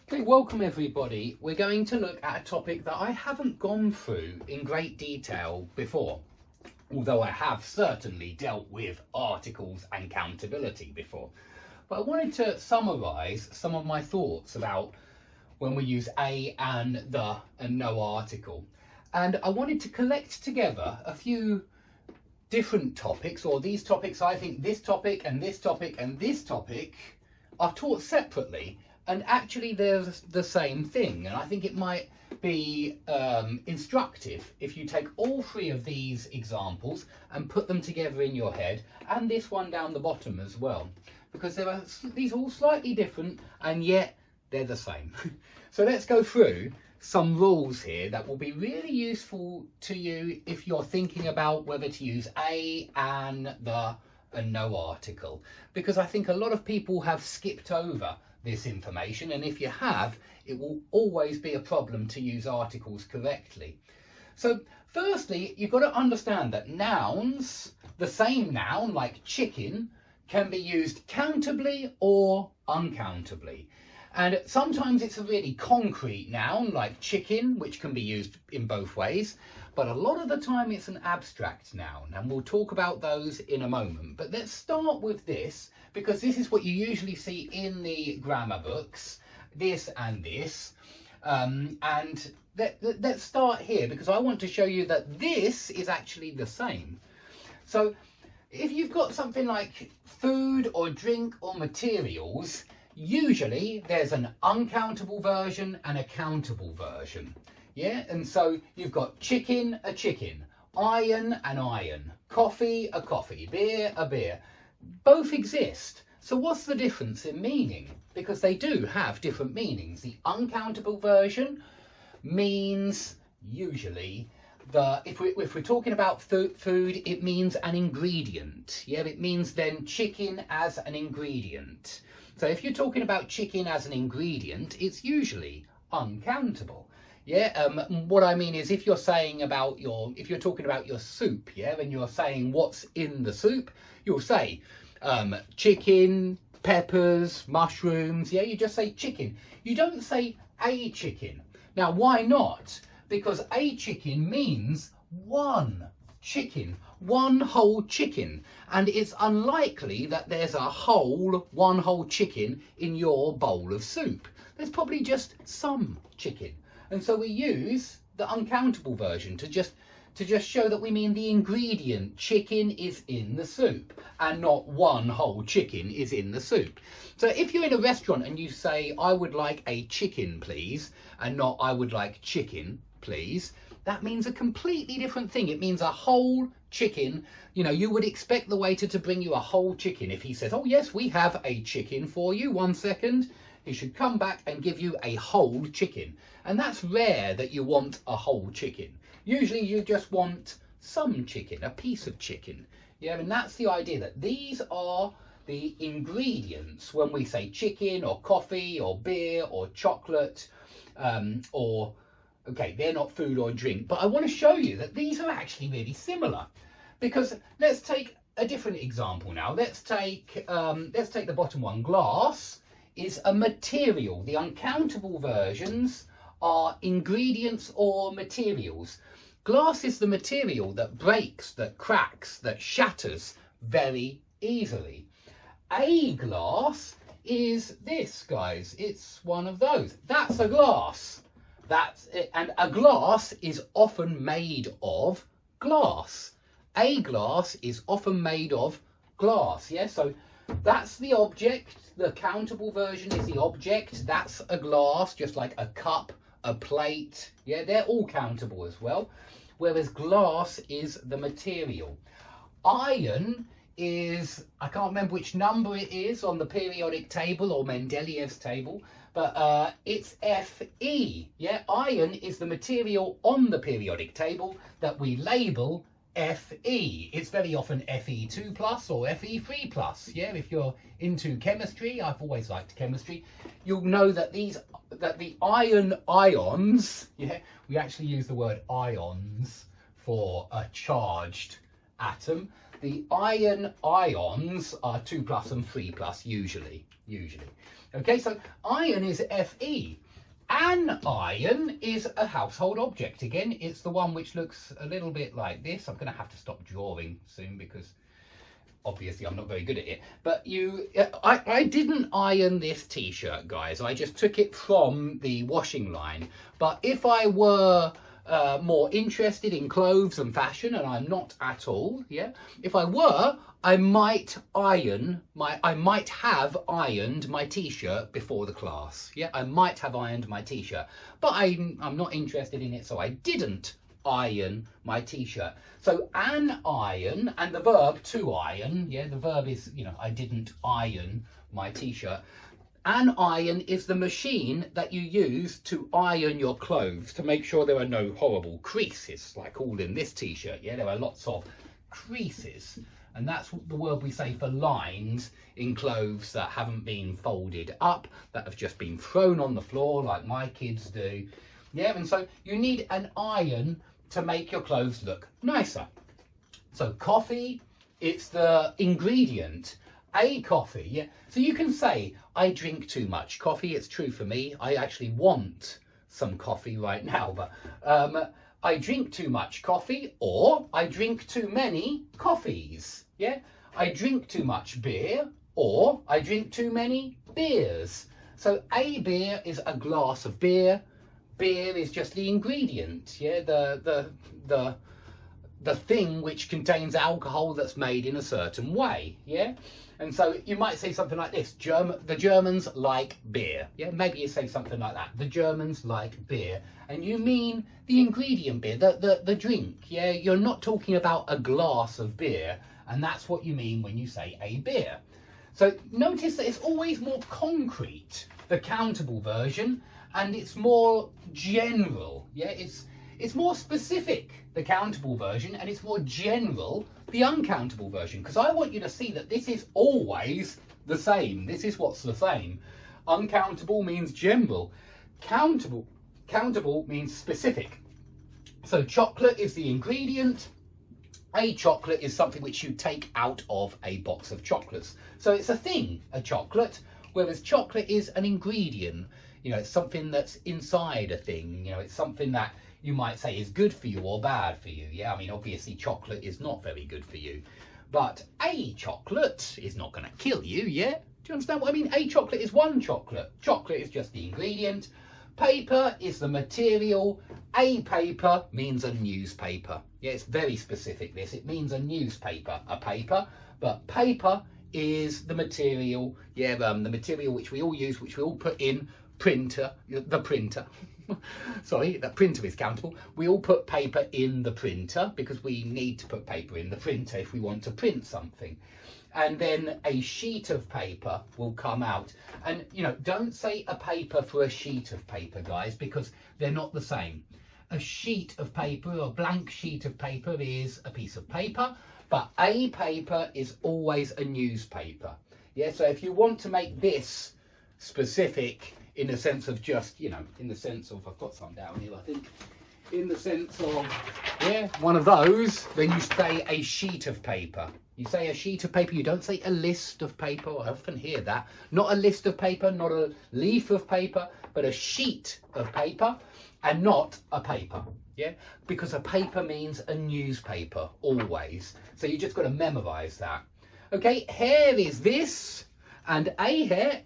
Okay, welcome everybody. We're going to look at a topic that I haven't gone through in great detail before, although I have certainly dealt with articles and countability before. But I wanted to summarise some of my thoughts about when we use a, and, the, and no article. And I wanted to collect together a few different topics, or these topics. I think this topic and this topic and this topic are taught separately, and actually there's the same thing. And I think it might be instructive if you take all three of these examples and put them together in your head, and this one down the bottom as well, because these are all slightly different and yet they're the same. So let's go through some rules here that will be really useful to you if you're thinking about whether to use a, an, the, and no article, because I think a lot of people have skipped over this information, and if you have, it will always be a problem to use articles correctly. So firstly, you've got to understand that nouns, the same noun like chicken, can be used countably or uncountably. And sometimes it's a really concrete noun like chicken, which can be used in both ways, but a lot of the time it's an abstract noun, and we'll talk about those in a moment. But let's start with this, because this is what you usually see in the grammar books, this and this. And let's start here, because I want to show you that this is actually the same. So if you've got something like food or drink or materials, usually there's an uncountable version and a countable version. Yeah, and so you've got chicken, a chicken, iron, an iron, coffee, a coffee, beer, a beer. Both exist. So what's the difference in meaning? Because they do have different meanings. The uncountable version means usually if we're talking about food, it means an ingredient. Yeah, it means then chicken as an ingredient. So if you're talking about chicken as an ingredient, it's usually uncountable. Yeah, what I mean is if you're saying about if you're talking about your soup, yeah, and you're saying what's in the soup, you'll say chicken, peppers, mushrooms. Yeah, you just say chicken. You don't say a chicken. Now, why not? Because a chicken means one chicken, one whole chicken, and it's unlikely that there's one whole chicken in your bowl of soup. There's probably just some chicken, and so we use the uncountable version to just show that we mean the ingredient chicken is in the soup, and not one whole chicken is in the soup. So if you're in a restaurant and you say, I would like a chicken please, and not I would like chicken please, that means a completely different thing. It means a whole chicken. You know, you would expect the waiter to bring you a whole chicken. If he says, oh yes, we have a chicken for you, 1 second, he should come back and give you a whole chicken. And that's rare that you want a whole chicken. Usually you just want some chicken, a piece of chicken. Yeah, and that's the idea, that these are the ingredients when we say chicken or coffee or beer or chocolate okay, they're not food or drink, but I want to show you that these are actually really similar. Because let's take a different example now. Let's take the bottom one. Glass is a material. The uncountable versions are ingredients or materials. Glass is the material that breaks, that cracks, that shatters very easily. A glass is this, guys. It's one of those. That's a glass. That's it. And a glass is often made of glass. A glass is often made of glass. Yeah, so that's the object. The countable version is the object. That's a glass, just like a cup, a plate. Yeah, they're all countable as well. Whereas glass is the material. Iron is, I can't remember which number it is on the periodic table or Mendeleev's table, but it's Fe. Yeah, iron is the material on the periodic table that we label Fe. It's very often Fe2 plus or Fe3 plus. Yeah, if you're into chemistry, I've always liked chemistry, you'll know that the iron ions, yeah, we actually use the word ions for a charged atom. the iron ions are 2 plus and 3 plus usually. Okay, so iron is Fe. Anion is a household object. Again, it's the one which looks a little bit like this. I'm going to have to stop drawing soon because obviously I'm not very good at it. But I didn't iron this t-shirt, guys. I just took it from the washing line. But if I were more interested in clothes and fashion, and I'm not at all, yeah, if I were, I might have ironed my t-shirt before the class. Yeah, I might have ironed my t-shirt, but I'm not interested in it, so I didn't iron my t-shirt. So an iron, and the verb to iron, yeah, the verb is, you know, I didn't iron my t-shirt. An iron is the machine that you use to iron your clothes to make sure there are no horrible creases, like all in this t-shirt. Yeah, there are lots of creases. And that's the word we say for lines in clothes that haven't been folded up, that have just been thrown on the floor like my kids do. Yeah, and so you need an iron to make your clothes look nicer. So coffee, it's the ingredient. A coffee, yeah. So you can say, I drink too much coffee. It's true for me. I actually want some coffee right now, but I drink too much coffee, or I drink too many coffees. Yeah, I drink too much beer, or I drink too many beers. So a beer is a glass of beer. Beer is just the ingredient. Yeah, the thing which contains alcohol that's made in a certain way. Yeah. And so you might say something like this, the Germans like beer. Yeah, maybe you say something like that. The Germans like beer. And you mean the ingredient beer, the drink. Yeah, you're not talking about a glass of beer. And that's what you mean when you say a beer. So notice that it's always more concrete, the countable version, and it's more general. Yeah, it's more specific, the countable version, and it's more general, the uncountable version, because I want you to see that this is always the same. This is what's the same. Uncountable means general. Countable means specific. So chocolate is the ingredient. A chocolate is something which you take out of a box of chocolates. So it's a thing, a chocolate, whereas chocolate is an ingredient. You know, it's something that's inside a thing. You know, it's something that you might say is good for you or bad for you. Yeah, I mean, obviously chocolate is not very good for you, but a chocolate is not going to kill you. Yeah, do you understand what I mean? A chocolate is one chocolate. Chocolate is just the ingredient. Paper is the material. A paper means a newspaper. Yeah, it's very specific, this. It means a newspaper, a paper, but paper is the material. Yeah, the material which we all use, which we all put in printer, the printer. Sorry, the printer is countable. We all put paper in the printer because we need to put paper in the printer if we want to print something. And then a sheet of paper will come out. And, you know, don't say a paper for a sheet of paper, guys, because they're not the same. A sheet of paper, or a blank sheet of paper, is a piece of paper, but a paper is always a newspaper. Yeah, so if you want to make this specific in the sense of just, you know, in the sense of, I've got some down here, I think, in the sense of, yeah, one of those, then you say a sheet of paper. You say a sheet of paper, you don't say a list of paper. I often hear that. Not a list of paper, not a leaf of paper, but a sheet of paper, and not a paper. Yeah, because a paper means a newspaper, always. So you just got to memorize that. Okay, hair is this, and a hair